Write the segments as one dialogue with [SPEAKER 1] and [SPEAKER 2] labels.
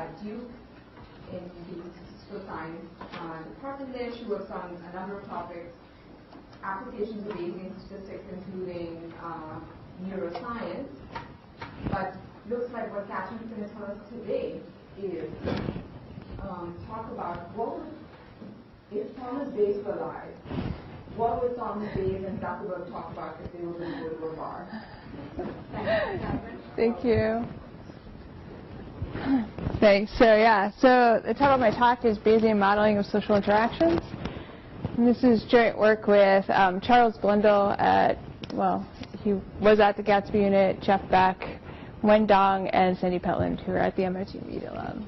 [SPEAKER 1] at Duke in the statistical science department there. She works on a number of topics, applications of Bayesian statistics, including neuroscience. But looks like what Katherine is going to tell us today is talk about what would, if Thomas Bayes were alive, what would Thomas Bayes and Zuckerberg talk about if they were going to go to a bar? Thanks, Katherine.
[SPEAKER 2] Thank you. Thanks. So the title of my talk is Bayesian Modeling of Social Interactions. And this is joint work with Charles Blundell at, he was at the Gatsby Unit, Jeff Beck, Wen Dong, and Sandy Petland, who are at the MIT Media Lab.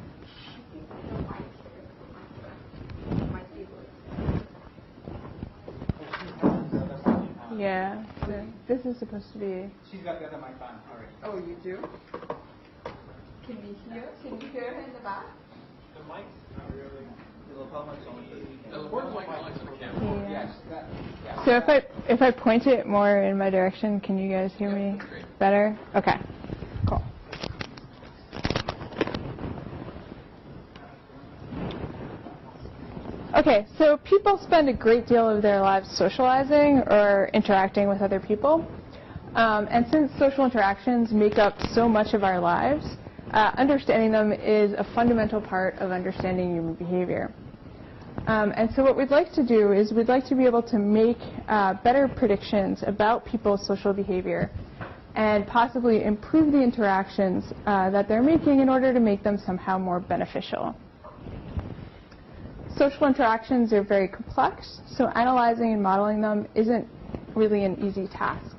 [SPEAKER 2] Yeah, so this is supposed to be...
[SPEAKER 3] She's got the other mic on already.
[SPEAKER 1] Oh, you do? Can we hear? Can you hear her in the back?
[SPEAKER 3] The mics are really... The lapel mics on.
[SPEAKER 4] The word mic on the camera.
[SPEAKER 3] Yes. Yeah.
[SPEAKER 2] So if I point it more in my direction, can you guys hear me better? Okay, cool. Okay, so people spend a great deal of their lives socializing or interacting with other people. And since social interactions make up so much of our lives, understanding them is a fundamental part of understanding human behavior. And so what we'd like to do is we'd like to be able to make better predictions about people's social behavior and possibly improve the interactions that they're making in order to make them somehow more beneficial. Social interactions are very complex, so analyzing and modeling them isn't really an easy task.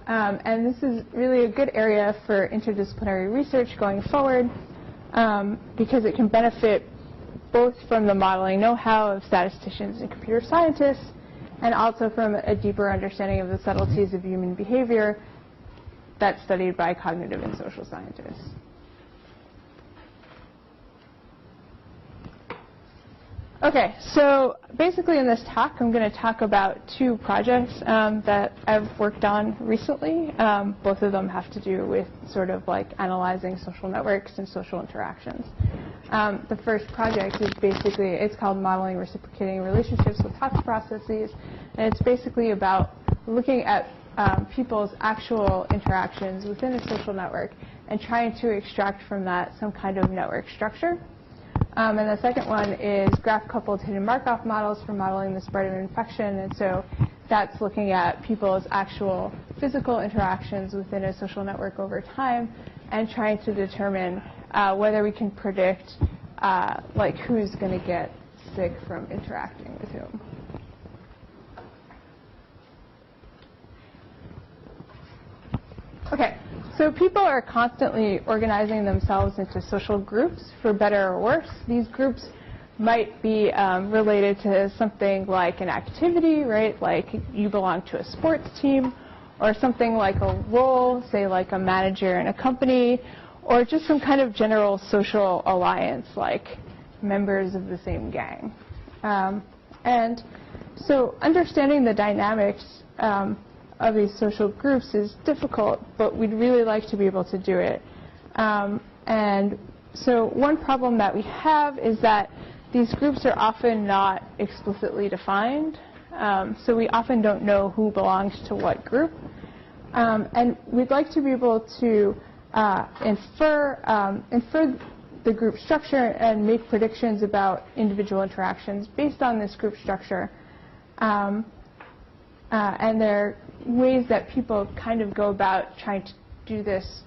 [SPEAKER 2] And this is really a good area for interdisciplinary research going forward because it can benefit both from the modeling know-how of statisticians and computer scientists and also from a deeper understanding of the subtleties of human behavior that's studied by cognitive and social scientists. Okay, so basically in this talk, I'm going to talk about two projects that I've worked on recently. Both of them have to do with sort of like analyzing social networks and social interactions. The first project is basically, it's called Modeling Reciprocating Relationships with Hots Processes, and it's basically about looking at people's actual interactions within a social network and trying to extract from that some kind of network structure. And the second one is graph-coupled hidden Markov models for modeling the spread of infection. And so that's looking at people's actual physical interactions within a social network over time and trying to determine whether we can predict like who's going to get sick from interacting with whom. Okay, so people are constantly organizing themselves into social groups, for better or worse. These groups might be related to something like an activity, right? Like you belong to a sports team, or something like a role, say like a manager in a company, or just some kind of general social alliance, like members of the same gang. And so understanding the dynamics of these social groups is difficult, but we'd really like to be able to do it. And so one problem that we have is that these groups are often not explicitly defined. So we often don't know who belongs to what group. And we'd like to be able to infer the group structure and make predictions about individual interactions based on this group structure. And there are ways that people kind of go about trying to do this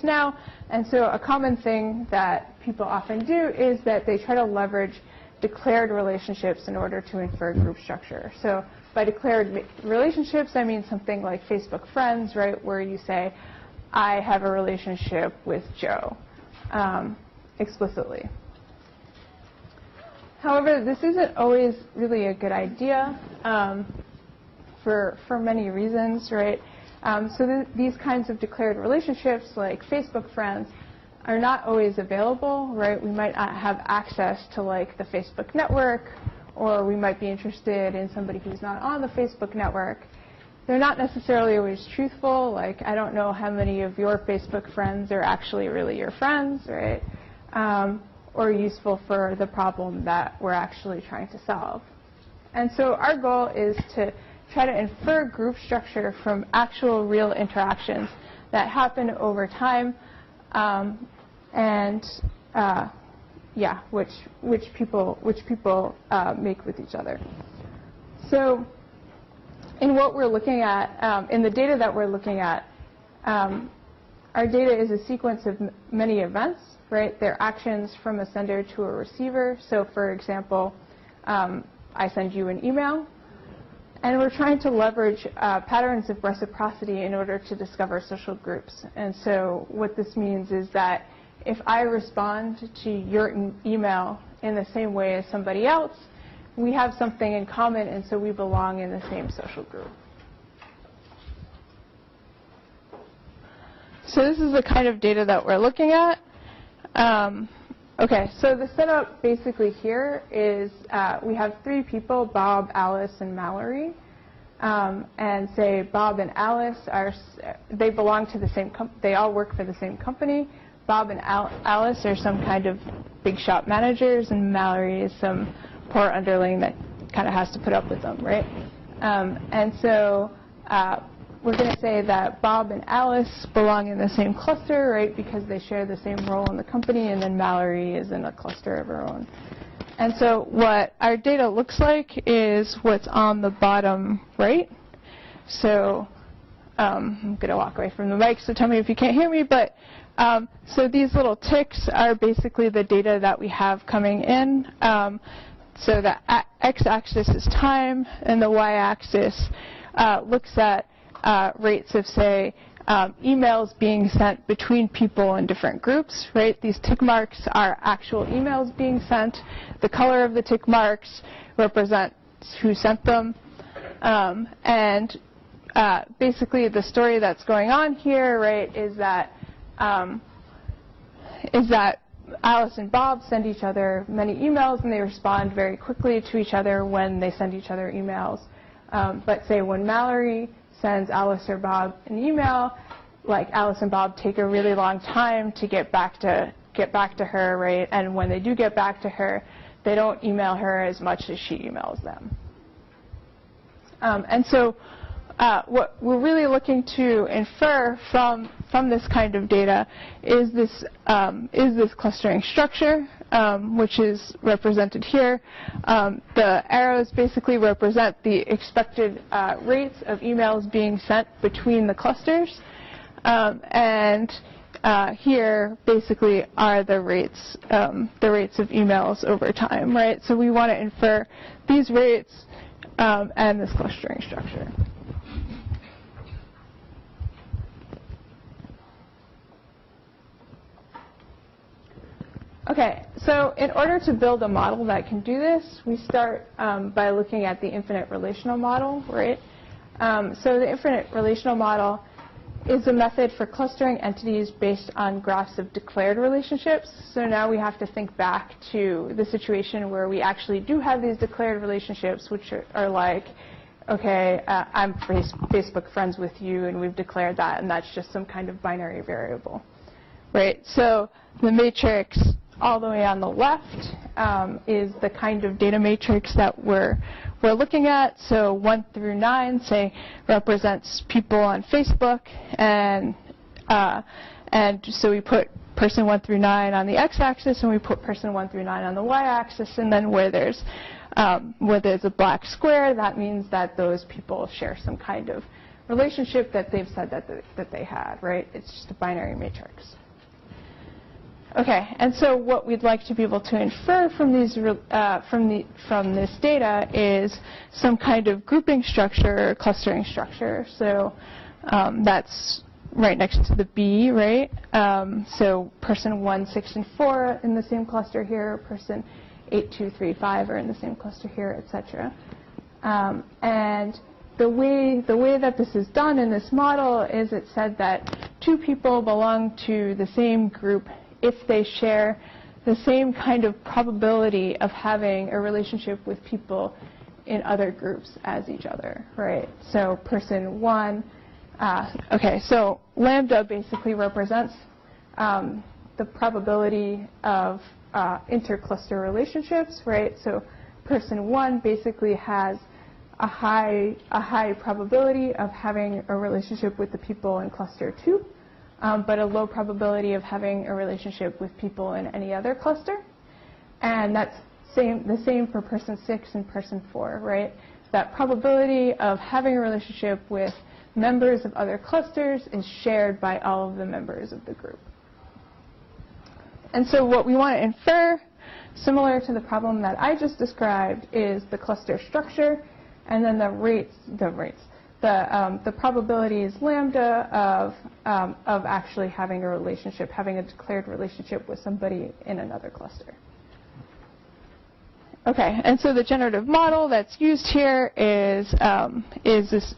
[SPEAKER 2] now. And so a common thing that people often do is that they try to leverage declared relationships in order to infer group structure. So by declared relationships, I mean something like Facebook friends, right, where you say, I have a relationship with Joe, explicitly. However, this isn't always really a good idea for many reasons, right? So these kinds of declared relationships, like Facebook friends, are not always available, right? We might not have access to like the Facebook network, or we might be interested in somebody who's not on the Facebook network. They're not necessarily always truthful. Like, I don't know how many of your Facebook friends are actually really your friends, right? or useful for the problem that we're actually trying to solve. And so our goal is to try to infer group structure from actual real interactions that happen over time, which people make with each other. So in what we're looking at, in the data that we're looking at, our data is a sequence of many events, right? They're actions from a sender to a receiver. So for example, I send you an email, and we're trying to leverage patterns of reciprocity in order to discover social groups. And so what this means is that if I respond to your email in the same way as somebody else, we have something in common, and so we belong in the same social group. So this is the kind of data that we're looking at. Okay, so the setup basically here is we have 3 people, Bob, Alice, and Mallory. And say Bob and Alice they belong to the same they all work for the same company. Bob and Alice are some kind of big shop managers, and Mallory is some poor underling that kind of has to put up with them, right? And so we're going to say that Bob and Alice belong in the same cluster, right, because they share the same role in the company, and then Mallory is in a cluster of her own. And so what our data looks like is what's on the bottom right. So I'm going to walk away from the mic, so tell me if you can't hear me. But so these little ticks are basically the data that we have coming in. So the x-axis is time, and the y-axis looks at rates of, say, emails being sent between people in different groups, right? These tick marks are actual emails being sent. The color of the tick marks represents who sent them. Basically the story that's going on here, right, is that Alice and Bob send each other many emails, and they respond very quickly to each other when they send each other emails. But say when Mallory sends Alice or Bob an email, like Alice and Bob take a really long time to get back to her, right? And when they do get back to her, they don't email her as much as she emails them. And so what we're really looking to infer from this kind of data is this clustering structure, which is represented here. The arrows basically represent the expected rates of emails being sent between the clusters. Here basically are the rates of emails over time, right? So we want to infer these rates and this clustering structure. Okay, so in order to build a model that can do this, we start by looking at the infinite relational model, right? So the infinite relational model is a method for clustering entities based on graphs of declared relationships. So now we have to think back to the situation where we actually do have these declared relationships, which are like, okay, I'm Facebook friends with you, and we've declared that, and that's just some kind of binary variable, right? So the matrix all the way on the left is the kind of data matrix that we're looking at. So 1 through 9, say, represents people on Facebook, and so we put person 1 through 9 on the x-axis, and we put person 1 through 9 on the y-axis, and then where there's a black square, that means that those people share some kind of relationship that they've said that they had, right? It's just a binary matrix. Okay, and so what we'd like to be able to infer from these from this data is some kind of grouping structure or clustering structure. So that's right next to the B, right? So person 1, 6, and 4 in the same cluster here. Person 8, 2, 3, 5 are in the same cluster here, etc. And the way that this is done in this model is it said that 2 people belong to the same group if they share the same kind of probability of having a relationship with people in other groups as each other, right? So person 1, okay, so lambda basically represents the probability of intercluster relationships, right? So person 1 basically has a high probability of having a relationship with the people in cluster 2, but a low probability of having a relationship with people in any other cluster. And that's the same for person 6 and person 4, right? That probability of having a relationship with members of other clusters is shared by all of the members of the group. And so what we want to infer, similar to the problem that I just described, is the cluster structure, and then the probabilities lambda of actually having a relationship, having a declared relationship with somebody in another cluster. Okay, and so the generative model that's used here is this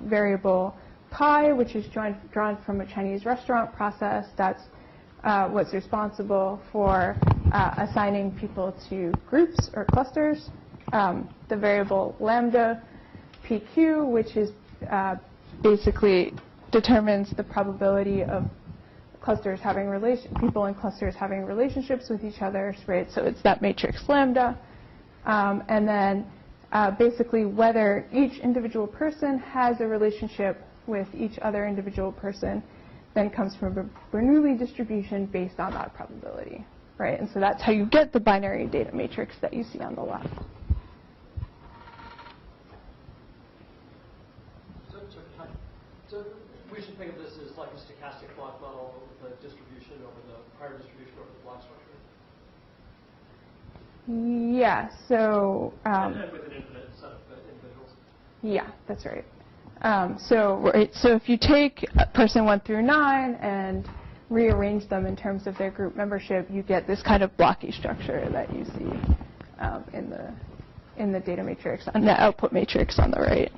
[SPEAKER 2] variable pi, which is drawn from a Chinese restaurant process. That's what's responsible for assigning people to groups or clusters. The variable lambda pq, which is basically determines the probability of clusters having people in clusters having relationships with each other, right? So it's that matrix lambda. And then basically whether each individual person has a relationship with each other individual person then comes from a Bernoulli distribution based on that probability, right? And so that's how you get the binary data matrix that you see on the left.
[SPEAKER 4] So we should think of this as like a stochastic block model with the distribution over the prior distribution over the block structure.
[SPEAKER 2] Yeah, so...
[SPEAKER 4] and with an infinite set of individuals.
[SPEAKER 2] Yeah, that's right. So if you take person 1 through 9 and rearrange them in terms of their group membership, you get this kind of blocky structure that you see in the data matrix, on the output matrix on the right.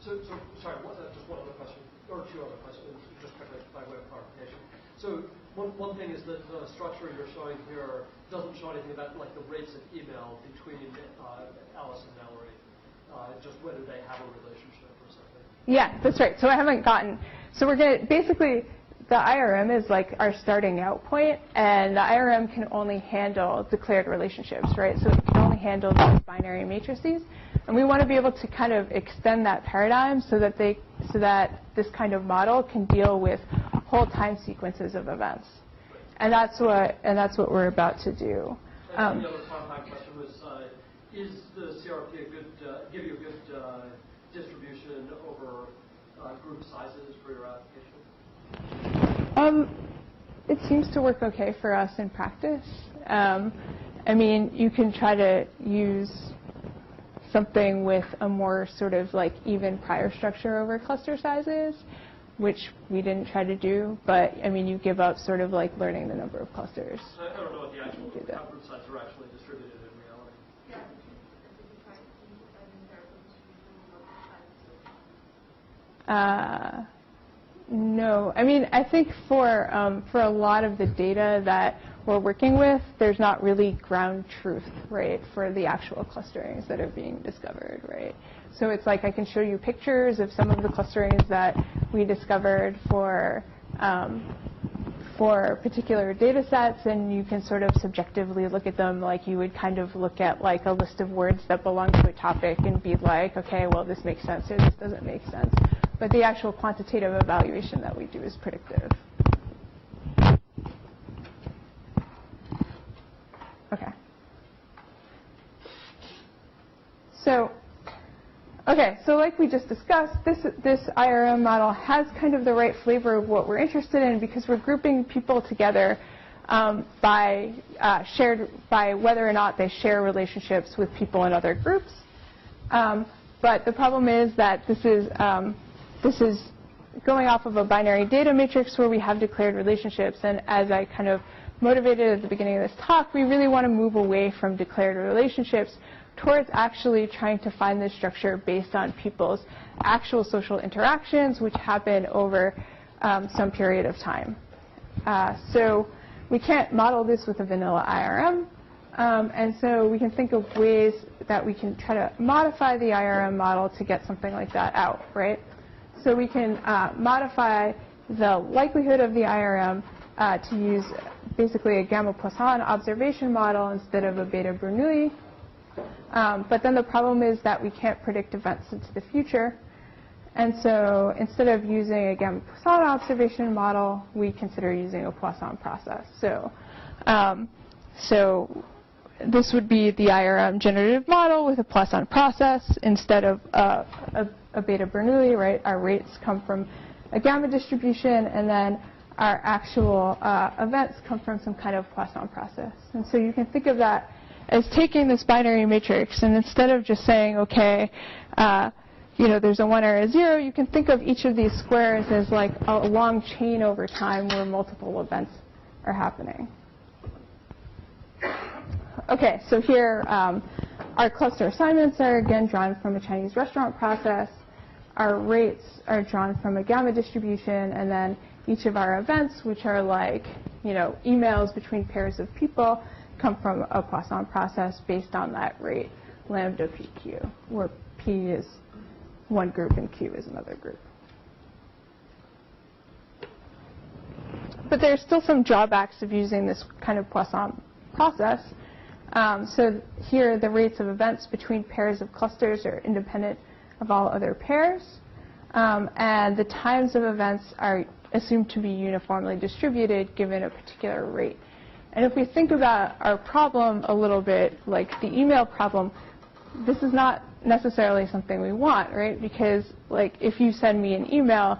[SPEAKER 4] So sorry, just one other question, or two other questions, just quickly by way of clarification. So one thing is that the structure you're showing here doesn't show anything about like the rates of email between Alice and Mallory, just whether they have a relationship or something.
[SPEAKER 2] Yeah, that's right. So I haven't gotten. So we're going to basically the IRM is like our starting out point, and the IRM can only handle declared relationships, right? So it can only handle these binary matrices, and we want to be able to kind of extend that paradigm so that this kind of model can deal with whole time sequences of events, and that's what we're about to do.
[SPEAKER 4] And the other clarifying question was: is the CRP give you a good distribution over group sizes for your application?
[SPEAKER 2] It seems to work okay for us in practice. I mean, you can try to use something with a more sort of like even prior structure over cluster sizes, which we didn't try to do. But I mean, you give up sort of like learning the number of clusters.
[SPEAKER 4] I don't know what the actual group sizes are actually distributed in reality.
[SPEAKER 2] No, I mean, I think for a lot of the data that we're working with, there's not really ground truth, right, for the actual clusterings that are being discovered, right? So it's like I can show you pictures of some of the clusterings that we discovered for particular data sets, and you can sort of subjectively look at them like you would kind of look at like a list of words that belong to a topic and be like, okay, well, this makes sense or this doesn't make sense. But the actual quantitative evaluation that we do is predictive. Okay. So like we just discussed, this IRM model has kind of the right flavor of what we're interested in because we're grouping people together by whether or not they share relationships with people in other groups. But the problem is that this is going off of a binary data matrix where we have declared relationships, and as I kind of motivated at the beginning of this talk, we really want to move away from declared relationships towards actually trying to find this structure based on people's actual social interactions, which happen over some period of time. So we can't model this with a vanilla IRM, and so we can think of ways that we can try to modify the IRM model to get something like that out, right? So we can modify the likelihood of the IRM to use basically a gamma-Poisson observation model instead of a beta-Bernoulli. But then the problem is that we can't predict events into the future. And so instead of using a gamma-Poisson observation model, we consider using a Poisson process. So this would be the IRM generative model with a Poisson process instead of a beta-Bernoulli, right? Our rates come from a gamma distribution, and then our actual events come from some kind of Poisson process. And so you can think of that as taking this binary matrix, and instead of just saying, okay, there's a 1 or a 0, you can think of each of these squares as like a long chain over time where multiple events are happening. Okay, so here our cluster assignments are again drawn from a Chinese restaurant process. Our rates are drawn from a gamma distribution, and then each of our events, which are like emails between pairs of people, come from a Poisson process based on that rate, lambda PQ, where P is one group and Q is another group. But there's still some drawbacks of using this kind of Poisson process. So here the rates of events between pairs of clusters are independent of all other pairs. And the times of events are assumed to be uniformly distributed given a particular rate. And if we think about our problem a little bit, like the email problem, this is not necessarily something we want, right? Because like if you send me an email,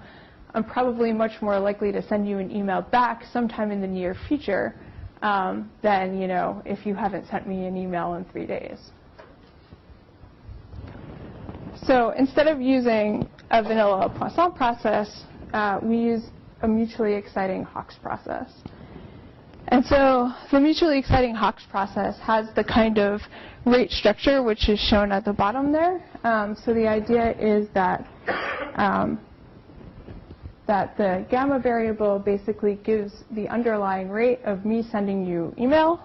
[SPEAKER 2] I'm probably much more likely to send you an email back sometime in the near future than if you haven't sent me an email in 3 days. So instead of using a vanilla Poisson process, we use a mutually exciting Hawkes process. And so the mutually exciting Hawkes process has the kind of rate structure which is shown at the bottom there. So the idea is that the gamma variable basically gives the underlying rate of me sending you email.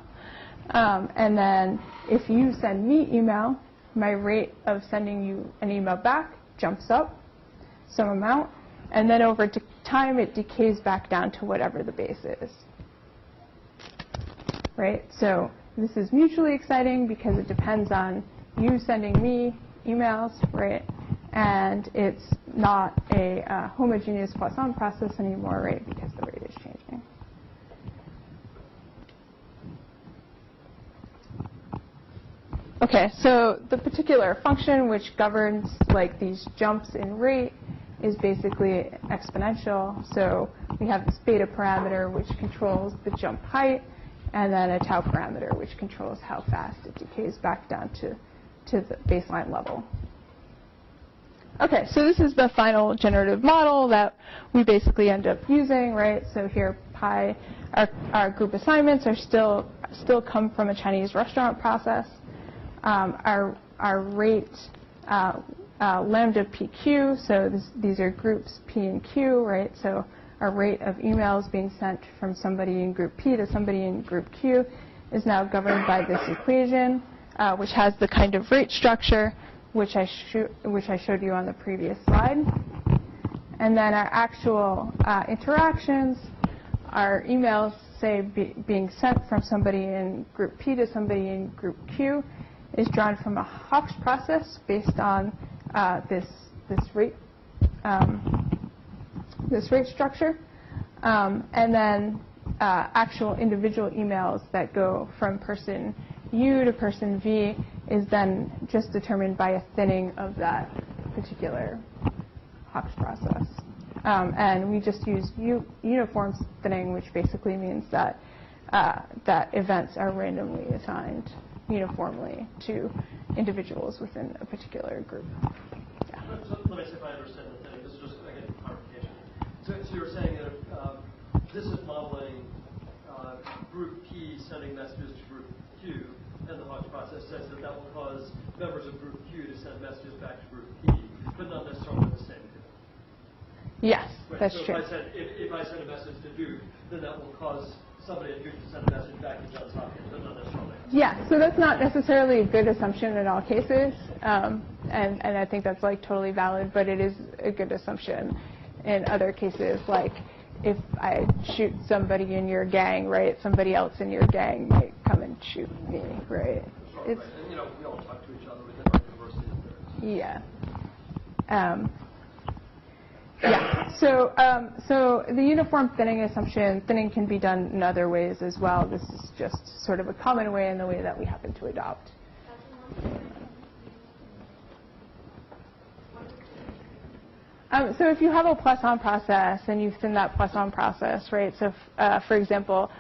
[SPEAKER 2] And then if you send me email, my rate of sending you an email back jumps up some amount. And then over time, it decays back down to whatever the base is. Right? So this is mutually exciting because it depends on you sending me emails, right? And it's not a homogeneous Poisson process anymore, right? Because the rate is changing. Okay, so the particular function which governs like these jumps in rate is basically exponential. So we have this beta parameter which controls the jump height, and then a tau parameter which controls how fast it decays back down to the baseline level. Okay, so this is the final generative model that we basically end up using, right? So here pi, our group assignments are still come from a Chinese restaurant process. Our rate lambda PQ, so these are groups P and Q, right? So our rate of emails being sent from somebody in group P to somebody in group Q is now governed by this equation, which has the kind of rate structure which I showed you on the previous slide. And then our actual interactions, our emails, say, being sent from somebody in group P to somebody in group Q, is drawn from a Hawkes process based on this rate structure, and then actual individual emails that go from person U to person V is then just determined by a thinning of that particular Hawkes process. And we just use uniform thinning, which basically means that that events are randomly assigned uniformly to individuals within a particular group. Yeah.
[SPEAKER 4] So let me see if I understand the thing. This is just, again, clarification. So you're saying that this is modeling group P sending messages to group Q, and the Hawkes process says that that will cause members of group Q to send messages back to group P, but not necessarily the same.
[SPEAKER 2] Yes,
[SPEAKER 4] right.
[SPEAKER 2] that's
[SPEAKER 4] so
[SPEAKER 2] true.
[SPEAKER 4] If I send a message to Duke, then that will cause somebody at Duke to send a message back to Johns Hopkins, but not necessarily.
[SPEAKER 2] Yeah, so that's not necessarily a good assumption in all cases, and I think that's like totally valid, but it is a good assumption in other cases, like if I shoot somebody in your gang, right, somebody else in your gang might come and shoot me, right?
[SPEAKER 4] Sure, right. And, you know, we all talk to each other within our diversity of there.
[SPEAKER 2] Yeah. Yeah. So the uniform thinning assumption, thinning can be done in other ways as well. This is just sort of a common way in the way that we happen to adopt. So if you have a Poisson process and you thin that Poisson process, right? So for example,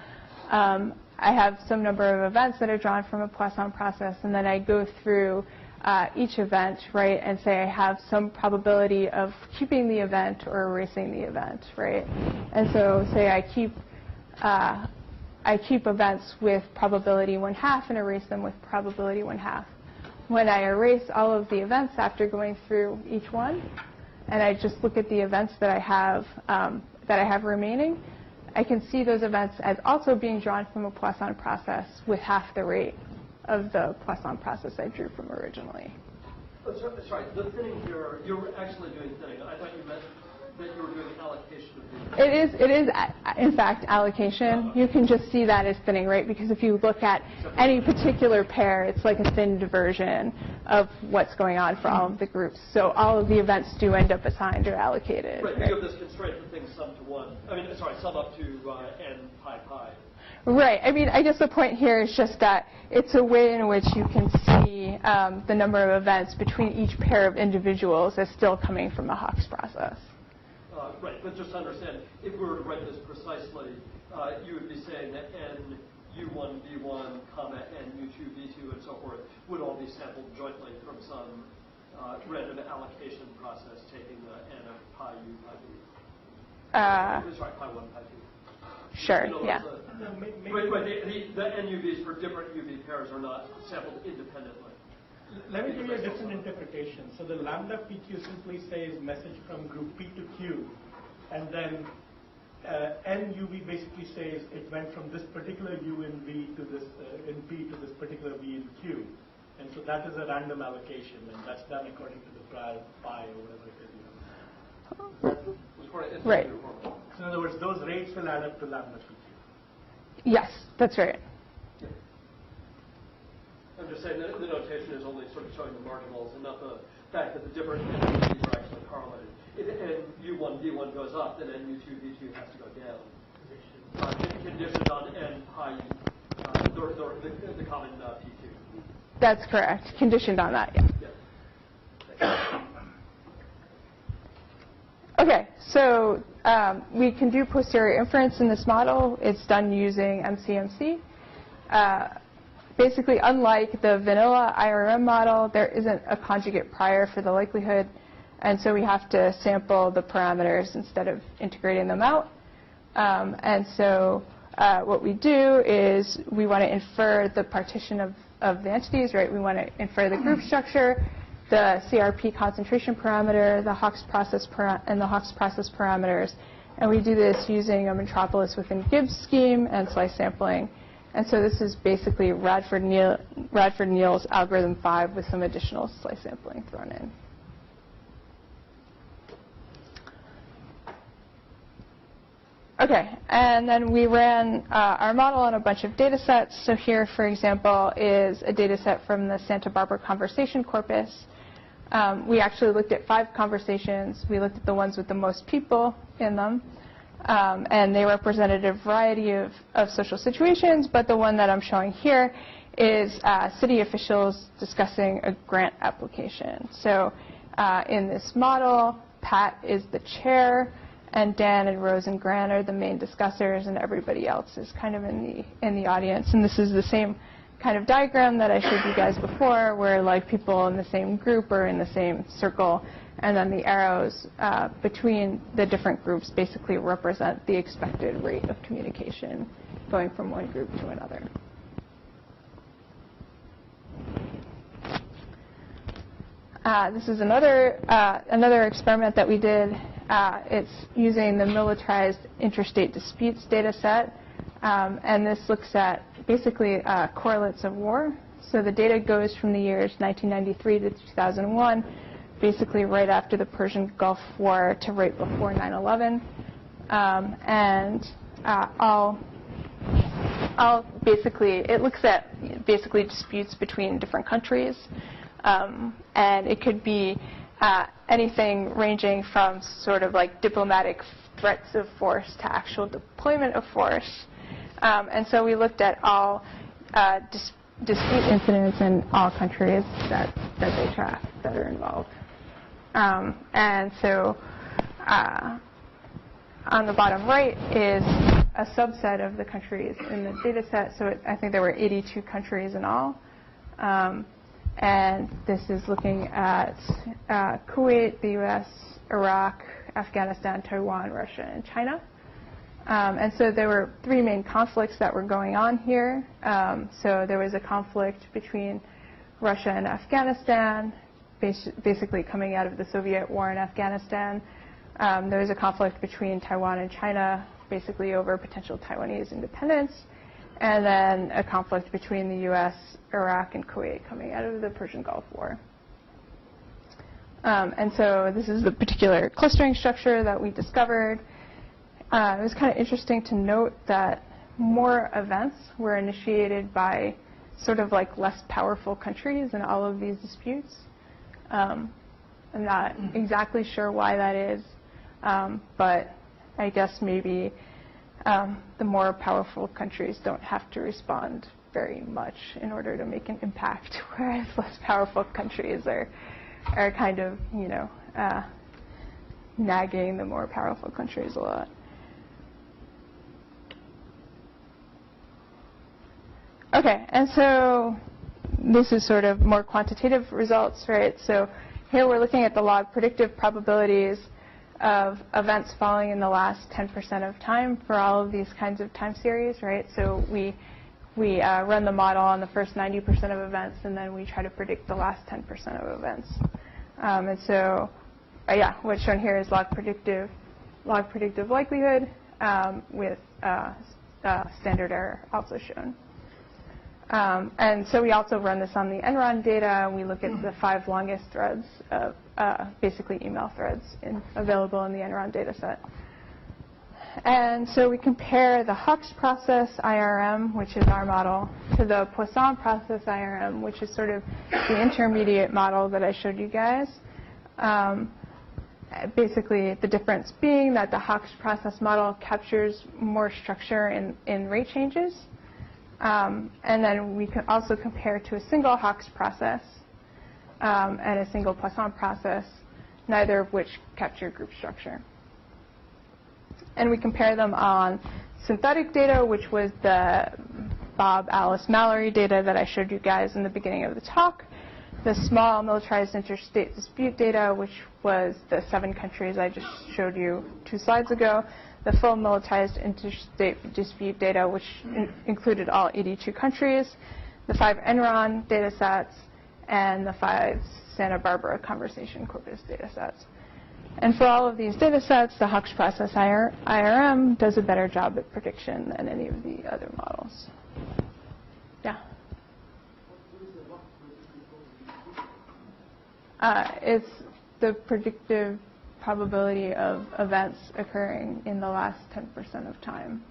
[SPEAKER 2] I have some number of events that are drawn from a Poisson process, and then I go through each event, right, and say I have some probability of keeping the event or erasing the event, right? And so say I keep events with probability 1/2 and erase them with probability 1/2. When I erase all of the events after going through each one, and I just look at the events that I have remaining, I can see those events as also being drawn from a Poisson process with half the rate of the Poisson process I drew from originally.
[SPEAKER 4] Oh, sorry, the thinning here, you're actually doing thinning. I thought you meant that you were doing allocation of the events.
[SPEAKER 2] It is in fact allocation. You can just see that as thinning, right? Because if you look at any particular pair, it's like a thinned version of what's going on for all of the groups. So all of the events do end up assigned or allocated.
[SPEAKER 4] Right, you have this constraint for things sum to 1. I mean, sorry, sum up to n pi pi.
[SPEAKER 2] Right. I mean, I guess the point here is just that it's a way in which you can see the number of events between each pair of individuals as still coming from a Hawkes process.
[SPEAKER 4] Right, but just to understand, if we were to write this precisely, you would be saying that n u1 v1, comma n u2 v2, and so forth would all be sampled jointly from some random allocation process taking the n of pi u pi v. Sorry, pi 1 pi 2.
[SPEAKER 2] Sure. Yeah.
[SPEAKER 4] The n UVs for different UV pairs are not sampled independently.
[SPEAKER 5] Let me give you a different interpretation. So the lambda PQ simply says message from group P to Q, and then n UV basically says it went from this particular U in V to this in P to this particular V in Q, and so that is a random allocation, and that's done according to the trial pi or whatever it is.
[SPEAKER 2] Right.
[SPEAKER 5] So in other words, those rates will add up to lambda PQ.
[SPEAKER 2] Yes, that's right.
[SPEAKER 4] I'm just saying that the notation is only sort of showing the marginals and not the fact that the different entities are actually correlated. If n u1 v1 goes up, then n u2 v2 has to go down. Conditioned on n pi, the common p2.
[SPEAKER 2] That's correct. Conditioned on that, yeah. Okay, so we can do posterior inference in this model. It's done using MCMC. Basically, unlike the vanilla IRM model, there isn't a conjugate prior for the likelihood, and so we have to sample the parameters instead of integrating them out. And so what we do is we want to infer the partition of the entities, right? We want to infer the group structure, the CRP concentration parameter, the Hawkes process and the Hawkes process parameters. And we do this using a metropolis within Gibbs scheme and slice sampling. And so this is basically Radford-Neal's algorithm 5 with some additional slice sampling thrown in. Okay, and then we ran our model on a bunch of data sets. So here, for example, is a data set from the Santa Barbara conversation corpus. We actually looked at 5 conversations. We looked at the ones with the most people in them. And they represented a variety of social situations, but the one that I'm showing here is city officials discussing a grant application. So in this model, Pat is the chair, and Dan and Rose and Grant are the main discussers, and everybody else is kind of in the audience. And this is the same kind of diagram that I showed you guys before, where like people in the same group are in the same circle, and then the arrows between the different groups basically represent the expected rate of communication going from one group to another. This is another experiment that we did. It's using the militarized interstate disputes data set. And this looks at basically correlates of war. So the data goes from the years 1993 to 2001, basically right after the Persian Gulf War to right before 9/11. And it looks at basically disputes between different countries. And it could be anything ranging from sort of like diplomatic threats of force to actual deployment of force. And so we looked at all dispute incidents in all countries that they track that are involved. And so on the bottom right is a subset of the countries in the data set. So I think there were 82 countries in all. And this is looking at Kuwait, the US, Iraq, Afghanistan, Taiwan, Russia, and China. And so there were three main conflicts that were going on here. So there was a conflict between Russia and Afghanistan, basically coming out of the Soviet war in Afghanistan. There was a conflict between Taiwan and China, basically over potential Taiwanese independence. And then a conflict between the US, Iraq, and Kuwait coming out of the Persian Gulf War. And so this is the particular clustering structure that we discovered. It was kind of interesting to note that more events were initiated by sort of like less powerful countries in all of these disputes. I'm not exactly sure why that is, but I guess maybe the more powerful countries don't have to respond very much in order to make an impact, whereas less powerful countries are kind of, nagging the more powerful countries a lot. Okay, and so this is sort of more quantitative results, right? So here we're looking at the log predictive probabilities of events falling in the last 10% of time for all of these kinds of time series, right? So we run the model on the first 90% of events, and then we try to predict the last 10% of events. And so, what's shown here is log predictive likelihood with standard error also shown. And so we also run this on the Enron data. We look at the 5 longest threads of basically email threads available in the Enron data set. And so we compare the Hux process IRM, which is our model, to the Poisson process IRM, which is sort of the intermediate model that I showed you guys. Basically, the difference being that the Hux process model captures more structure in rate changes. And then we can also compare to a single Hux process and a single Poisson process, neither of which capture group structure. And we compare them on synthetic data, which was the Bob, Alice, Mallory data that I showed you guys in the beginning of the talk, the small militarized interstate dispute data, which was the 7 countries I just showed you 2 slides ago, the full militarized interstate dispute data, which included all 82 countries, the 5 Enron data sets, and the 5 Santa Barbara conversation corpus data sets. And for all of these data sets, the Hux process IRM does a better job at prediction than any of the other models. Yeah? It's the predictive probability of events occurring in the last 10% of time.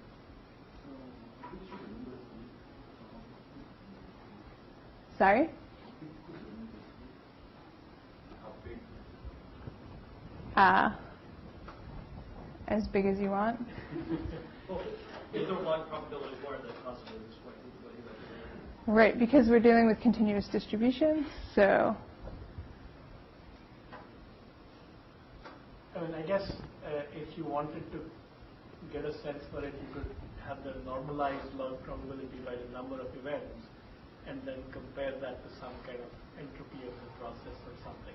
[SPEAKER 2] Sorry? As big as you want. Right, because we're dealing with continuous distributions, so.
[SPEAKER 5] I mean, I guess if you wanted to get a sense for it, you could have the normalized log probability by the number of events, and then compare that to some kind of entropy of the process or something.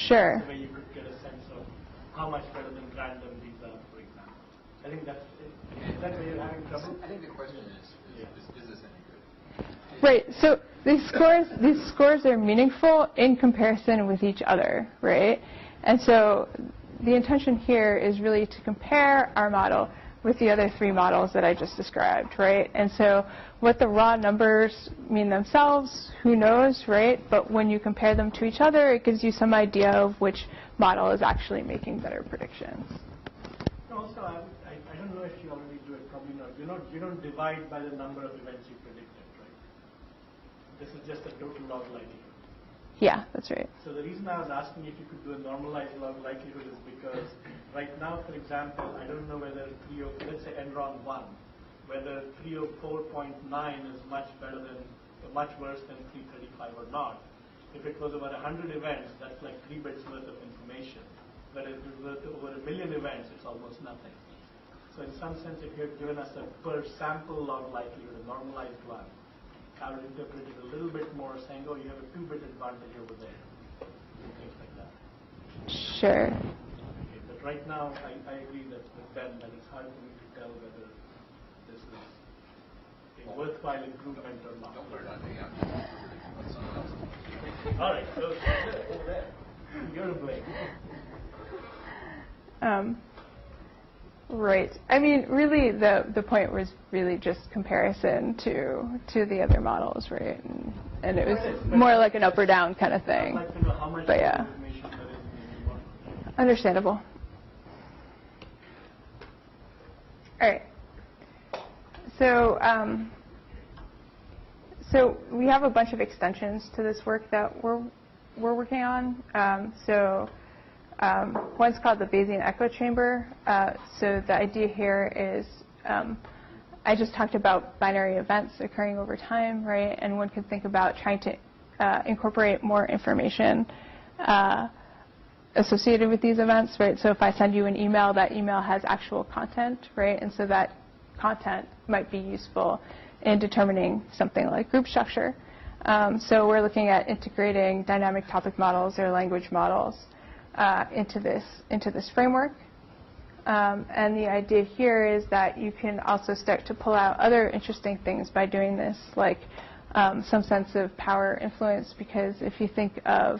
[SPEAKER 2] Sure.
[SPEAKER 5] That's the way you could get a sense of how much better than random these are, for example. I think that's it. Is that where you're having trouble?
[SPEAKER 6] I think the question is this any good?
[SPEAKER 2] Right. So these scores are meaningful in comparison with each other, right? And so the intention here is really to compare our model with the other three models that I just described, right? And so what the raw numbers mean themselves, who knows, right? But when you compare them to each other, it gives you some idea of which model is actually making better predictions.
[SPEAKER 5] Also, I don't know if you already do it, probably not. You don't divide by the number of events you predicted, right? This is just a total log likelihood.
[SPEAKER 2] Yeah, that's right.
[SPEAKER 5] So the reason I was asking if you could do a normalized log likelihood is because right now, for example, I don't know whether let's say Enron 1, whether 304.9 is much worse than 335 or not. If it was over 100 events, that's like 3 bits worth of information. But if it was over 1 million events, it's almost nothing. So in some sense, if you had given us a per sample log likelihood, a normalized one, I would interpret it a little bit more, saying, oh, you have a 2-bit advantage over there, and things like that.
[SPEAKER 2] Sure.
[SPEAKER 5] Okay, but right now, I agree that with Ben that it's hard for me to tell whether this is a worthwhile improvement or not.
[SPEAKER 6] Don't worry about me. I'm predicting someone else.
[SPEAKER 5] All right, so over there. You're to blame.
[SPEAKER 2] Right. I mean, really, the point was really just comparison to the other models, right? And it was more like an up or down kind of thing.
[SPEAKER 5] I'd like to know how much
[SPEAKER 2] But yeah,
[SPEAKER 5] information there is in the model.
[SPEAKER 2] understandable. All right. So, so we have a bunch of extensions to this work that we're working on. One's called the Bayesian echo chamber. So the idea here is, I just talked about binary events occurring over time, right? And one could think about trying to incorporate more information associated with these events, right? So if I send you an email, that email has actual content, right? And so that content might be useful in determining something like group structure. So we're looking at integrating dynamic topic models or language models into this framework. And the idea here is that you can also start to pull out other interesting things by doing this, like some sense of power influence, because if you think of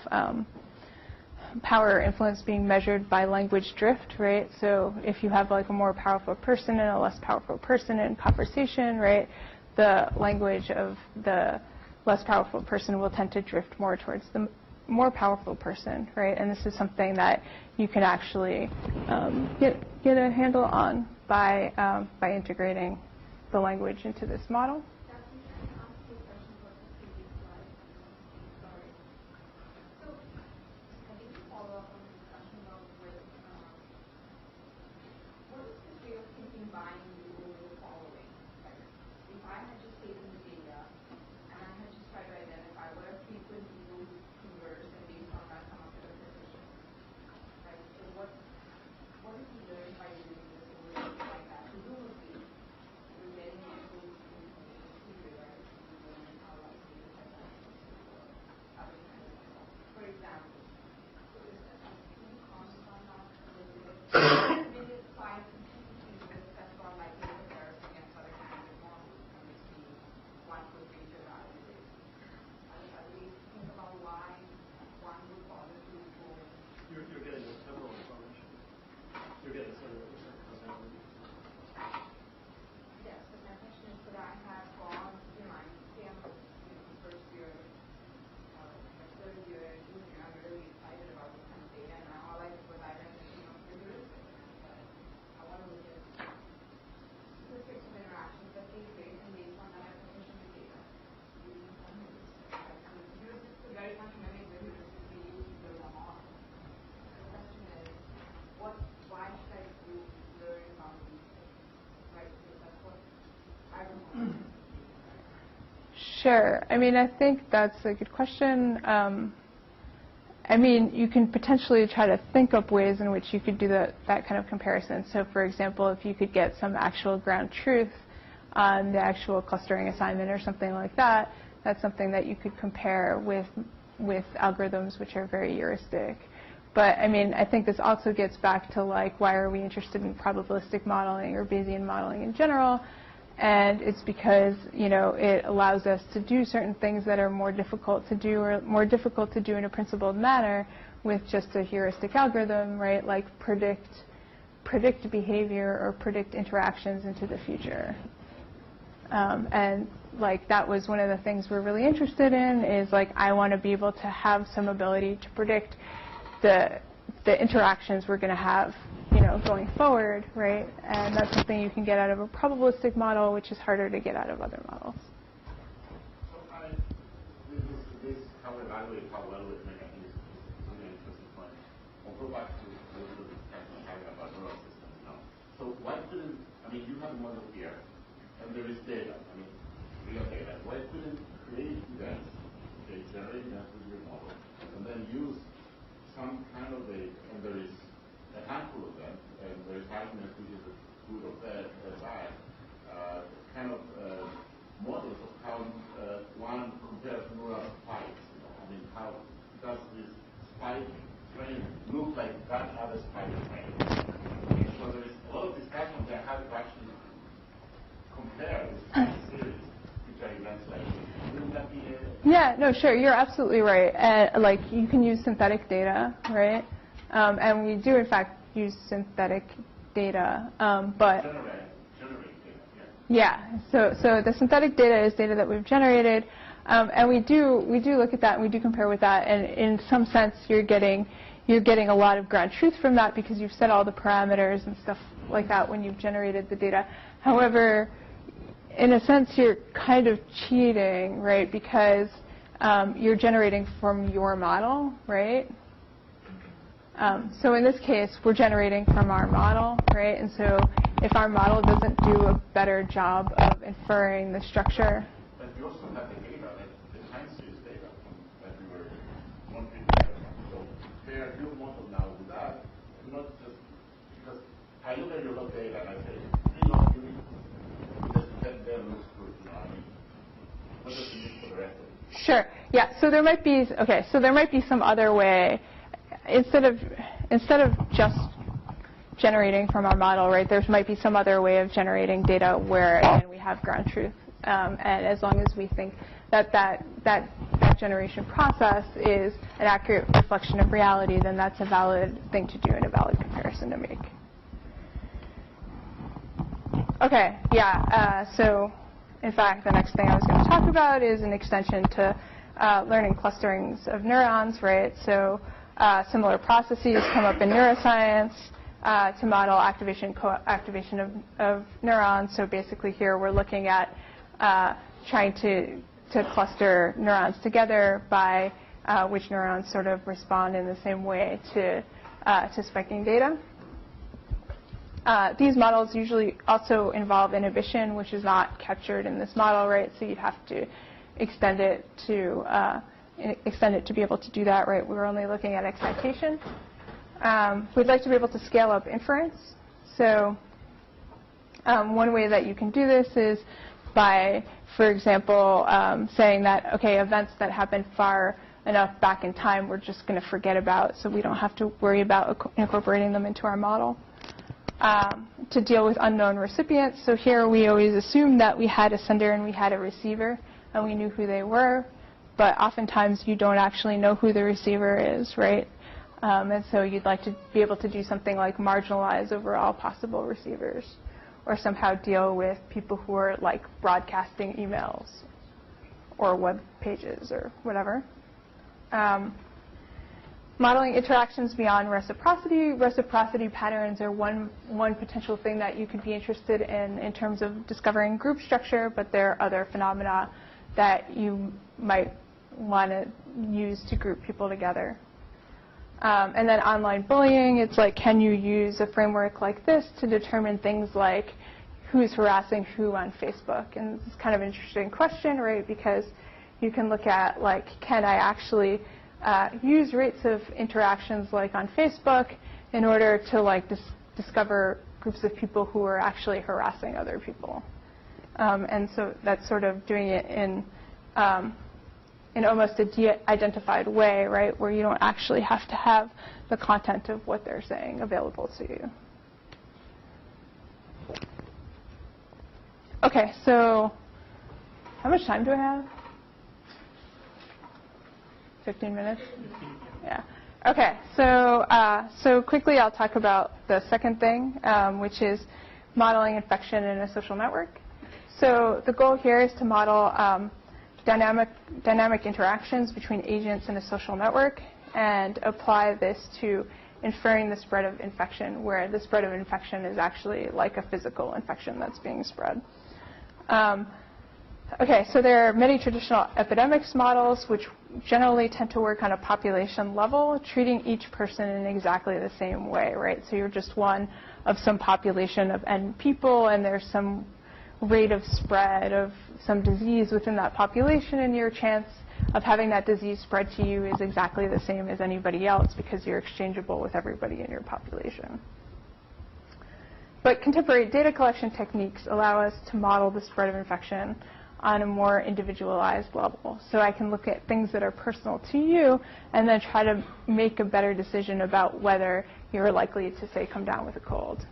[SPEAKER 2] power influence being measured by language drift, right? So if you have like a more powerful person and a less powerful person in conversation, right, the language of the less powerful person will tend to drift more towards the more powerful person, right? And this is something that you can actually get a handle on by integrating the language into this model. Sure. I mean, I think that's a good question. I mean, you can potentially try to think up ways in which you could do that kind of comparison. So, for example, if you could get some actual ground truth on the actual clustering assignment or something like that, that's something that you could compare with algorithms which are very heuristic. But, I mean, I think this also gets back to, like, why are we interested in probabilistic modeling or Bayesian modeling in general? And it's because, you know, it allows us to do certain things that are more difficult to do or more difficult to do in a principled manner with just a heuristic algorithm, right? Like predict predict behavior or predict interactions into the future. And like that was one of the things we're really interested in, is like I want to be able to have some ability to predict the interactions we're going to have, you know, going forward, right? And that's something you can get out of a probabilistic model, which is harder to get out of other models.
[SPEAKER 7] So this how we evaluate how well we make a case is really interesting point. I'll go back to a little bit of discussion talking about neural systems now. So why couldn't, I mean, you have a model here, and there is data, I mean, real data. Why couldn't create events, okay, generate events with your model, and then use some kind of a, and there is a handful of them, and there is argument which is good or bad, kind of models of how one compares neural spikes. You know? I mean, how does this spike frame look like that other spike frame? So there is a lot of discussion there how to actually compare this series, which are events like this. Wouldn't that be a...
[SPEAKER 2] Yeah, no, sure, you're absolutely right. Like you can use synthetic data, right? And we do in fact use synthetic data, but
[SPEAKER 7] generate data, yeah.
[SPEAKER 2] Yeah. So the synthetic data is data that we've generated, and we do look at that and we do compare with that. And in some sense, you're getting a lot of ground truth from that because you've set all the parameters and stuff like that when you've generated the data. However, in a sense, you're kind of cheating, right? Because you're generating from your model, right? So in this case, we're generating from our model, right? And so if our model doesn't do a better job of inferring the structure.
[SPEAKER 7] But you also have the data, like the time series data that you were monitoring. So compare your model now with that, not just because I look at your log data and I say, log unit, that looks good, you know, I mean, what does it mean for the rest of it?
[SPEAKER 2] Sure. Yeah. So there might be some other way. Instead of just generating from our model, right, there might be some other way of generating data where, again, we have ground truth. And as long as we think that generation process is an accurate reflection of reality, then that's a valid thing to do and a valid comparison to make. Okay, yeah. So, in fact, the next thing I was going to talk about is an extension to learning clusterings of neurons, right? So. Similar processes come up in neuroscience to model co-activation of neurons. So basically here we're looking at trying to cluster neurons together by which neurons sort of respond in the same way to spiking data. These models usually also involve inhibition, which is not captured in this model, right? So you'd have to extend it to be able to do that, right? We're only looking at excitation. We'd like to be able to scale up inference. So one way that you can do this is by, for example, saying that, okay, events that happen far enough back in time we're just going to forget about, so we don't have to worry about incorporating them into our model. To deal with unknown recipients, so here we always assume that we had a sender and we had a receiver, and we knew who they were. But oftentimes you don't actually know who the receiver is, right? And so you'd like to be able to do something like marginalize over all possible receivers, or somehow deal with people who are like broadcasting emails or web pages or whatever. Modeling interactions beyond reciprocity. Reciprocity patterns are one potential thing that you could be interested in terms of discovering group structure, but there are other phenomena that you might want to use to group people together. And then online bullying, it's like, can you use a framework like this to determine things like who's harassing who on Facebook? And this is kind of an interesting question, right? Because you can look at, like, can I actually use rates of interactions like on Facebook in order to, like, discover groups of people who are actually harassing other people? And so that's sort of doing it in almost a de-identified way, right, where you don't actually have to have the content of what they're saying available to you. Okay, so how much time do I have? 15 minutes? Yeah. Okay, so quickly I'll talk about the second thing, which is modeling infection in a social network. So the goal here is to model dynamic interactions between agents in a social network and apply this to inferring the spread of infection, where the spread of infection is actually like a physical infection that's being spread. Okay, so there are many traditional epidemics models which generally tend to work on a population level, treating each person in exactly the same way, right? So you're just one of some population of N people, and there's some rate of spread of some disease within that population, and your chance of having that disease spread to you is exactly the same as anybody else because you're exchangeable with everybody in your population. But contemporary data collection techniques allow us to model the spread of infection on a more individualized level. So I can look at things that are personal to you and then try to make a better decision about whether you're likely to, say, come down with a cold.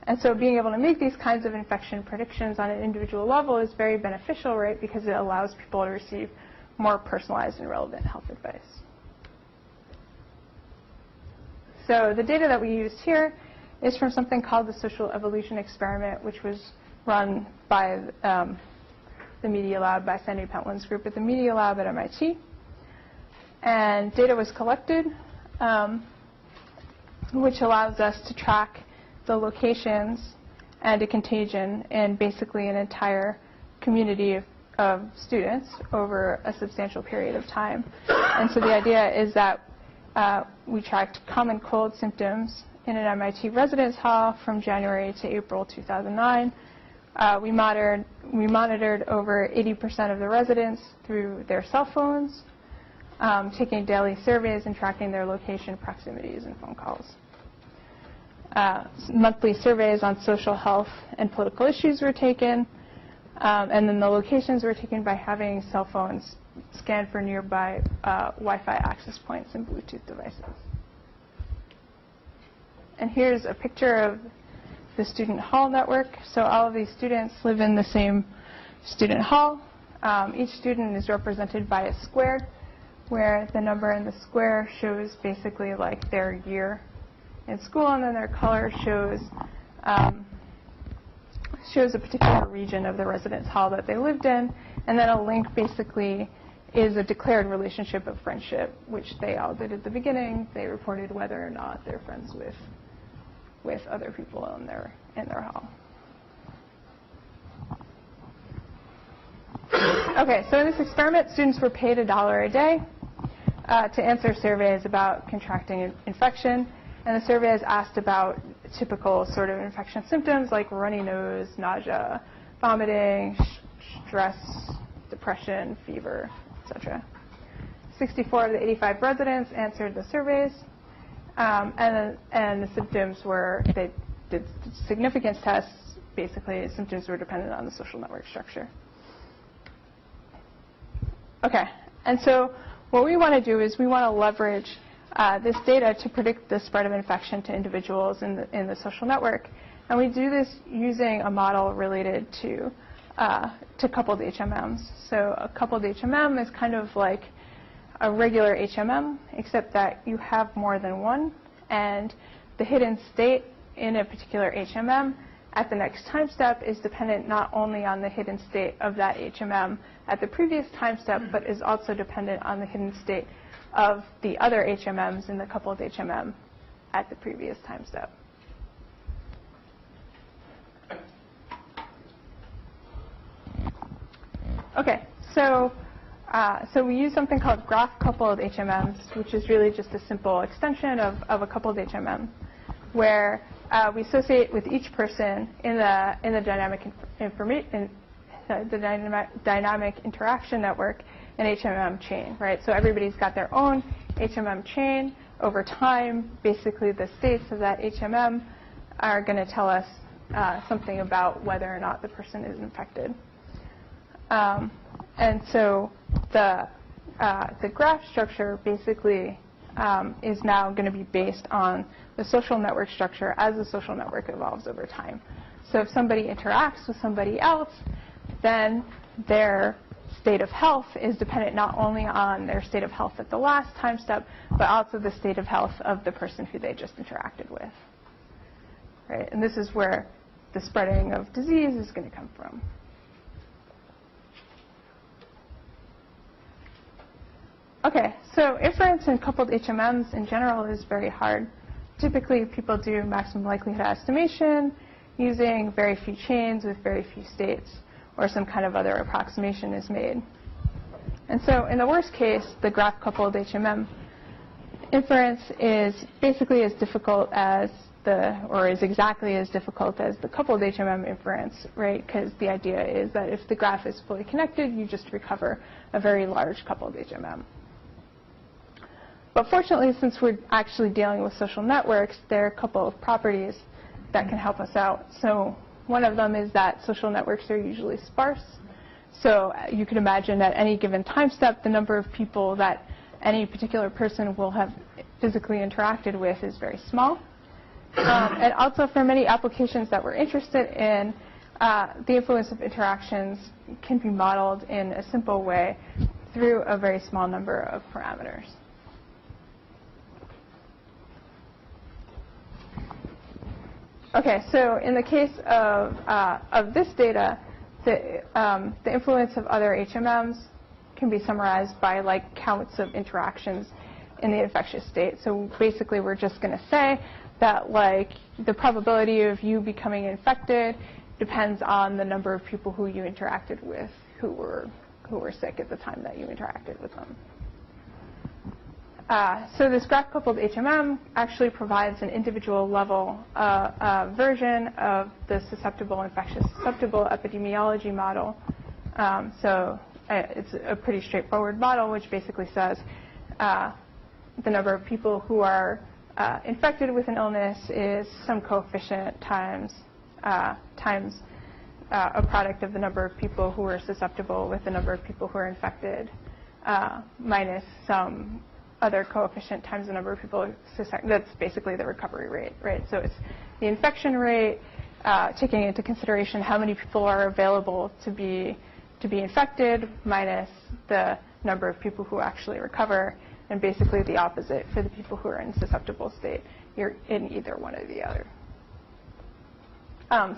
[SPEAKER 2] And so being able to make these kinds of infection predictions on an individual level is very beneficial, right, because it allows people to receive more personalized and relevant health advice. So the data that we used here is from something called the Social Evolution Experiment, which was run by the Media Lab by Sandy Pentland's group at the Media Lab at MIT. And data was collected, which allows us to track the locations and a contagion in basically an entire community of students over a substantial period of time. And so the idea is that we tracked common cold symptoms in an MIT residence hall from January to April 2009. We monitored over 80% of the residents through their cell phones, taking daily surveys and tracking their location, proximities, and phone calls. Monthly surveys on social health and political issues were taken, and then the locations were taken by having cell phones scanned for nearby Wi-Fi access points and Bluetooth devices. And here's a picture of the student hall network. So all of these students live in the same student hall. Each student is represented by a square, where the number in the square shows basically like their year in school, and then their color shows a particular region of the residence hall that they lived in, and then a link basically is a declared relationship of friendship, which they all did at the beginning. They reported whether or not they're friends with other people in their hall. Okay, so in this experiment, students were paid $1 a day to answer surveys about contracting infection, and the surveys asked about typical sort of infection symptoms like runny nose, nausea, vomiting, stress, depression, fever, etc. 64 of the 85 residents answered the surveys. And the symptoms were, they did significance tests. Basically, symptoms were dependent on the social network structure. Okay, and so what we want to do is we want to leverage this data to predict the spread of infection to individuals in the social network. And we do this using a model related to coupled HMMs. So a coupled HMM is kind of like a regular HMM, except that you have more than one, and the hidden state in a particular HMM at the next time step is dependent not only on the hidden state of that HMM at the previous time step, but is also dependent on the hidden state of the other HMMs in the coupled HMM at the previous time step. Okay, so we use something called graph-coupled HMMs, which is really just a simple extension of a coupled HMM, where we associate with each person in the dynamic interaction network an HMM chain, right? So everybody's got their own HMM chain. Over time, basically the states of that HMM are going to tell us something about whether or not the person is infected. And so the graph structure basically is now going to be based on the social network structure as the social network evolves over time. So if somebody interacts with somebody else, then their state of health is dependent not only on their state of health at the last time step, but also the state of health of the person who they just interacted with. Right? And this is where the spreading of disease is going to come from. Okay, so inference in coupled HMMs in general is very hard. Typically, people do maximum likelihood estimation using very few chains with very few states, or some kind of other approximation is made. And so in the worst case, the graph-coupled HMM inference is basically as difficult as or is exactly as difficult as the coupled HMM inference, right? Because the idea is that if the graph is fully connected, you just recover a very large coupled HMM. But fortunately, since we're actually dealing with social networks, there are a couple of properties that can help us out. So one of them is that social networks are usually sparse. So you can imagine at any given time step, the number of people that any particular person will have physically interacted with is very small. And also for many applications that we're interested in, the influence of interactions can be modeled in a simple way through a very small number of parameters. Okay, so in the case of this data, the influence of other HMMs can be summarized by like counts of interactions in the infectious state. So basically, we're just going to say that like the probability of you becoming infected depends on the number of people who you interacted with who were sick at the time that you interacted with them. So this graph-coupled HMM actually provides an individual level version of the infectious susceptible epidemiology model. So it's a pretty straightforward model, which basically says the number of people who are infected with an illness is some coefficient times a product of the number of people who are susceptible with the number of people who are infected minus some other coefficient times the number of people susceptible. That's basically the recovery rate, right? So it's the infection rate, taking into consideration how many people are available to be infected minus the number of people who actually recover, and basically the opposite for the people who are in susceptible state. You're in either one or the other.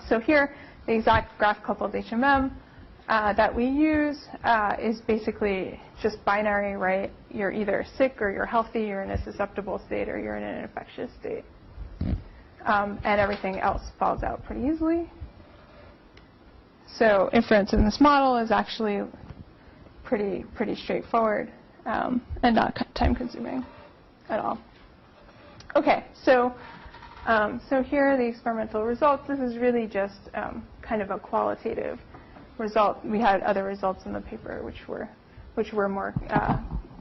[SPEAKER 2] So here, the exact graph-coupled HMM that we use is basically just binary, right? You're either sick or you're healthy, you're in a susceptible state, or you're in an infectious state. And everything else falls out pretty easily. So inference in this model is actually pretty straightforward and not time-consuming at all. Okay, so here are the experimental results. This is really just kind of a qualitative result. We had other results in the paper which were more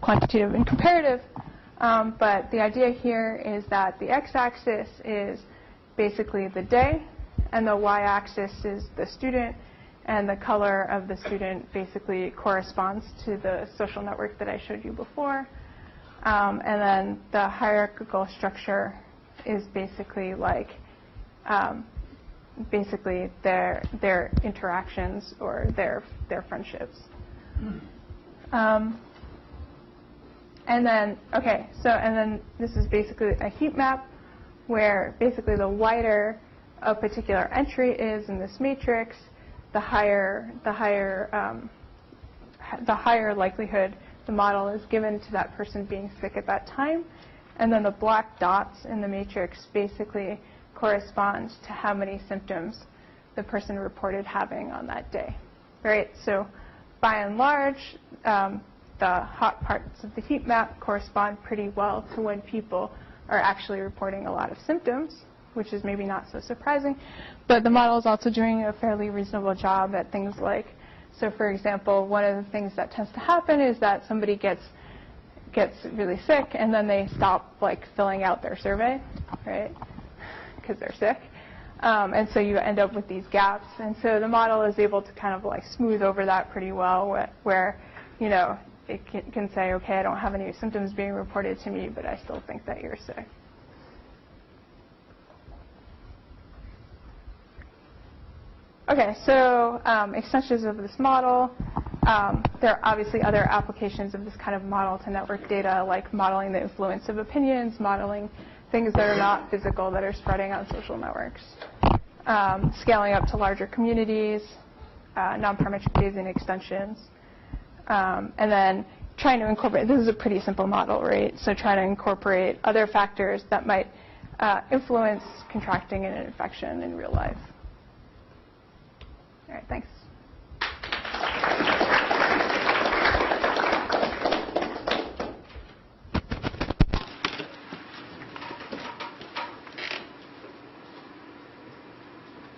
[SPEAKER 2] quantitative and comparative. But the idea here is that the x-axis is basically the day, and the y-axis is the student, and the color of the student basically corresponds to the social network that I showed you before. And then the hierarchical structure is basically like basically their interactions or their friendships. And then this is basically a heat map where basically the wider a particular entry is in this matrix, the higher likelihood the model is given to that person being sick at that time. And then the black dots in the matrix basically correspond to how many symptoms the person reported having on that day. Right? So by and large, the hot parts of the heat map correspond pretty well to when people are actually reporting a lot of symptoms, which is maybe not so surprising. But the model is also doing a fairly reasonable job at things like, so for example, one of the things that tends to happen is that somebody gets really sick and then they stop like filling out their survey, right? Because they're sick. And so you end up with these gaps. And so the model is able to kind of like smooth over that pretty well, where you know, it can say, okay, I don't have any symptoms being reported to me, but I still think that you're sick. Okay, so extensions of this model. There are obviously other applications of this kind of model to network data, like modeling the influence of opinions, modeling things that are not physical that are spreading on social networks, scaling up to larger communities, non-parametric Bayesian extensions, and then trying to incorporate, this is a pretty simple model, right? So trying to incorporate other factors that might influence contracting an infection in real life. All right, thanks.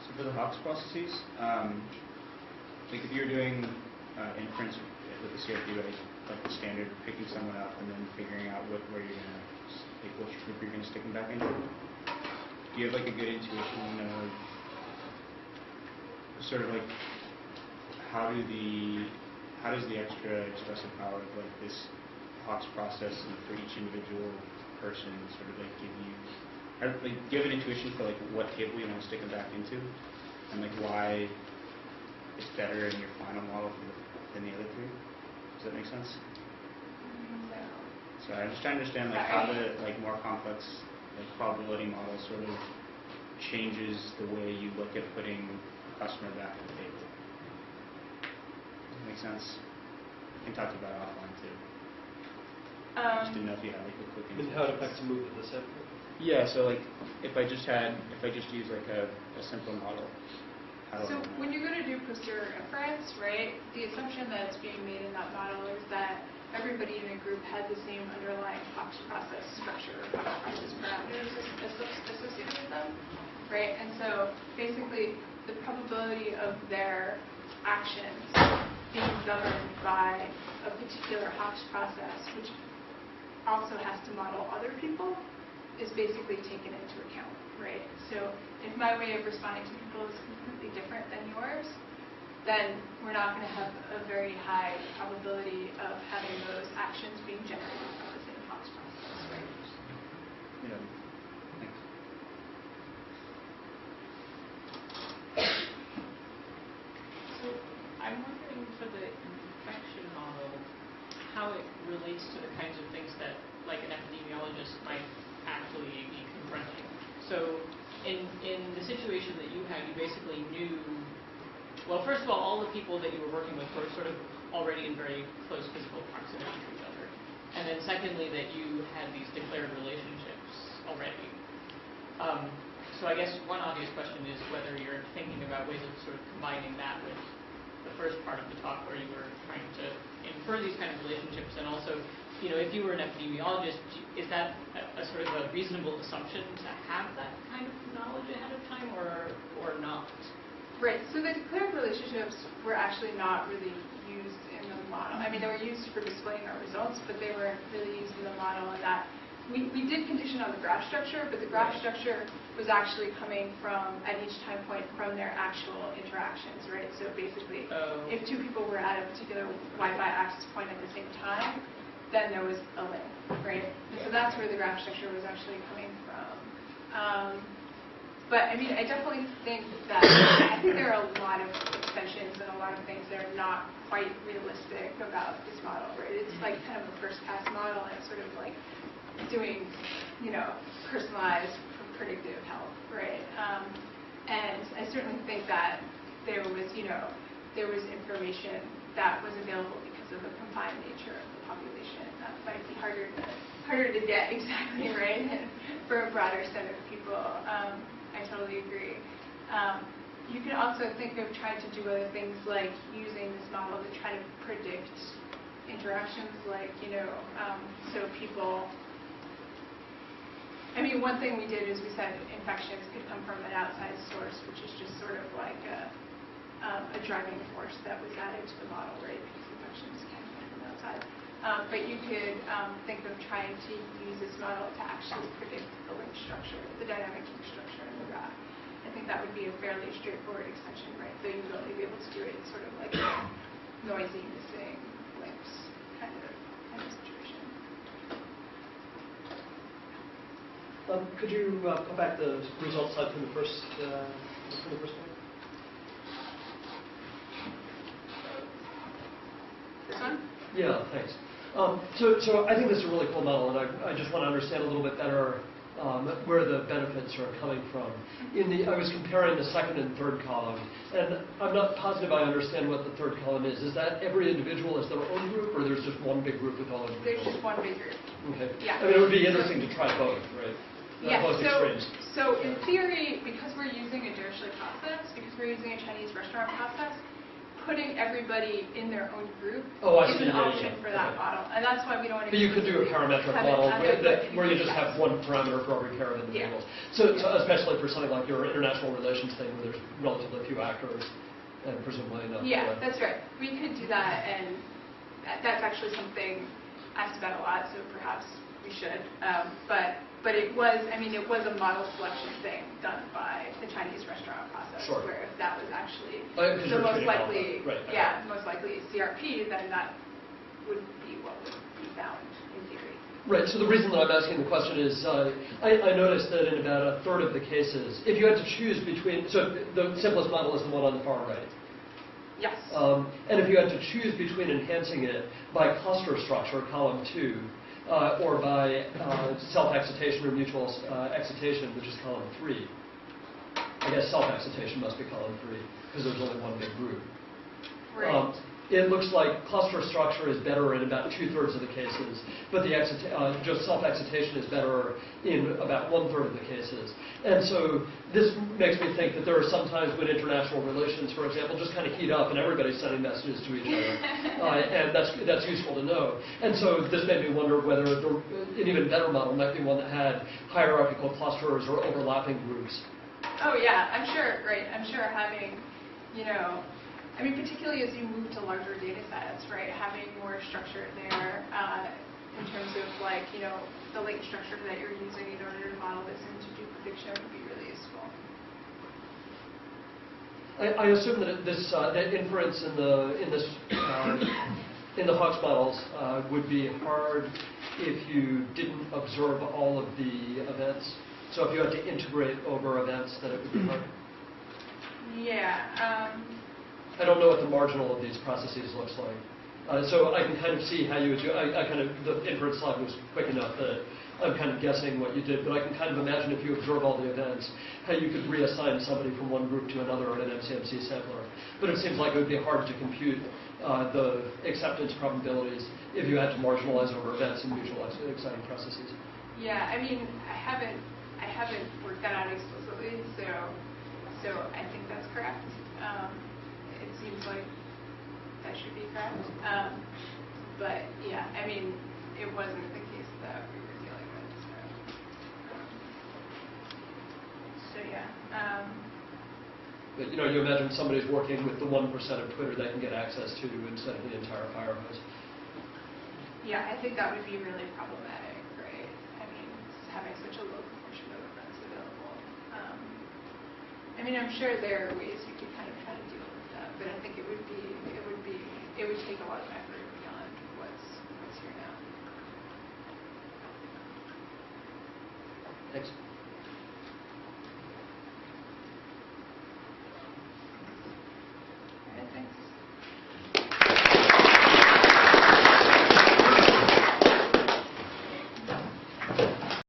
[SPEAKER 8] So for the Hawks processes, like if you're doing inference with the CLSP, like the standard, picking someone up and then figuring out where you're gonna, like which group you're gonna stick them back into, do you have like a good intuition of sort of like how does the extra expressive power of like this Hawks process and for each individual person sort of like give you, or, like, do you have an intuition for like what table you want to stick them back into, and like why it's better in your final model than the other three? Does that make sense?
[SPEAKER 2] No.
[SPEAKER 8] So I'm just trying to understand like how the like more complex like probability model sort of changes the way you look at putting a customer back at the table. Does that make sense? We can talk about it offline too. I just didn't know if you had like a quick
[SPEAKER 4] And how it affects the movement of the set.
[SPEAKER 8] Yeah, so like if I just use like a simple model.
[SPEAKER 9] So when you're going to do posterior inference, right, the assumption that's being made in that model is that everybody in a group had the same underlying Hawks process structure, Hawks process parameters associated with them, right? And so basically the probability of their actions being governed by a particular Hawks process, which also has to model other people, is basically taken into account, right? So if my way of responding to people is completely different than yours, then we're not going to have a very high probability of having those actions being generated from the same Hawks process, right?
[SPEAKER 8] Yeah. Thanks.
[SPEAKER 10] So I'm wondering for the infection model, how it relates to the kinds of things that like an epidemiologist might actually be confronting. So in the situation that you had, you basically knew, well, first of all the people that you were working with were sort of already in very close physical proximity to each other. And then secondly, that you had these declared relationships already. So I guess one obvious question is whether you're thinking about ways of sort of combining that with the first part of the talk where you were trying to infer these kind of relationships, and also, you know, if you were an epidemiologist, is that a sort of a reasonable assumption to have that kind of knowledge ahead of time, or not?
[SPEAKER 9] Right. So the declared relationships were actually not really used in the model. I mean, they were used for displaying our results, but they weren't really used in the model. And that we did condition on the graph structure, but the graph structure was actually coming from, at each time point, from their actual interactions, right? So basically, if two people were at a particular Wi-Fi access point at the same time, then there was a link, right? So that's where the graph structure was actually coming from. But I mean, I definitely think that I think there are a lot of extensions and a lot of things that are not quite realistic about this model, right? It's like kind of a first pass model, and it's sort of like doing, you know, personalized predictive health, right? And I certainly think that there was, you know, there was information that was available because of the confined nature of the population. That might be harder to get exactly right for a broader set of people. I totally agree. You can also think of trying to do other things like using this model to try to predict interactions, like, you know, so people. I mean, one thing we did is we said infections could come from an outside source, which is just sort of like a driving force that was added to the model, right? Because infections can come from outside. But you could think of trying to use this model to actually predict the link structure, the dynamic link structure in the graph. I think that would be a fairly straightforward extension, right? Though you would only be able to do it in sort of like a noisy, missing links kind of situation.
[SPEAKER 4] Could you put back the results slide from the first one?
[SPEAKER 9] one?
[SPEAKER 4] Yeah, thanks. So I think this is a really cool model, and I just want to understand a little bit better where the benefits are coming from. I was comparing the second and third column, and I'm not positive I understand what the third column is. Is that every individual is their own group, or there's just one big group with all individuals?
[SPEAKER 9] There's just one big group.
[SPEAKER 4] Okay.
[SPEAKER 9] Yeah.
[SPEAKER 4] I mean, it would be interesting to try both, right?
[SPEAKER 9] Yeah,
[SPEAKER 4] Both extremes.
[SPEAKER 9] so in theory, because we're using a Dirichlet process, because we're using a Chinese restaurant process, putting everybody in their own group is an option for that model. And that's why we don't want to...
[SPEAKER 4] But you could do a parametric model where you just have one parameter for every pair of individuals. So especially for something like your international relations thing where there's relatively few actors and presumably enough.
[SPEAKER 9] Yeah, that's right. We could do that, and that's actually something asked about a lot, so perhaps we should. But it was, it was a model selection thing done by the Chinese restaurant process, where if that was actually the most likely, most likely CRP, then that would be what would be found in theory.
[SPEAKER 4] Right, so the reason that I'm asking the question is I noticed that in about a third of the cases, if you had to choose between, so the simplest model is the one on the far right.
[SPEAKER 9] Yes.
[SPEAKER 4] And if you had to choose between enhancing it by cluster structure, column 2, or by self-excitation or mutual excitation, which is column 3. I guess self-excitation must be column 3, because there's only one big group.
[SPEAKER 9] Right.
[SPEAKER 4] It looks like cluster structure is better in about 2/3 of the cases, but the just self-excitation is better in about 1/3 of the cases. And so this makes me think that there are some times when international relations, for example, just kind of heat up and everybody's sending messages to each other, and that's useful to know. And so this made me wonder whether an even better model might be one that had hierarchical clusters or overlapping groups.
[SPEAKER 9] Oh yeah, I'm sure. Right, I'm sure having, particularly as you move to larger data sets, right, having more structure there in terms of the latent structure that you're using in order to model this and to do prediction would be really useful.
[SPEAKER 4] I assume that that inference in the Hawks models would be hard if you didn't observe all of the events. So if you had to integrate over events, then it would be hard.
[SPEAKER 9] Yeah.
[SPEAKER 4] I don't know what the marginal of these processes looks like. So I can kind of see how you would do. The inference slide was quick enough that I'm kind of guessing what you did, but I can kind of imagine if you observe all the events, how you could reassign somebody from one group to another in an MCMC sampler. But it seems like it would be hard to compute the acceptance probabilities if you had to marginalize over events and mutual exciting processes.
[SPEAKER 9] Yeah, I haven't worked that out explicitly, so I think that's correct. It seems like that should be correct. But yeah, it wasn't the case that we were dealing with. So yeah.
[SPEAKER 4] But you imagine somebody's working with the 1% of Twitter they can get access to instead of the entire fire hose.
[SPEAKER 9] Yeah, I think that would be really problematic, right? Having such a low proportion of events available. I'm sure there are ways you could kind of try to deal with that, but I think it would take a lot of effort beyond what's here now.
[SPEAKER 4] Thanks.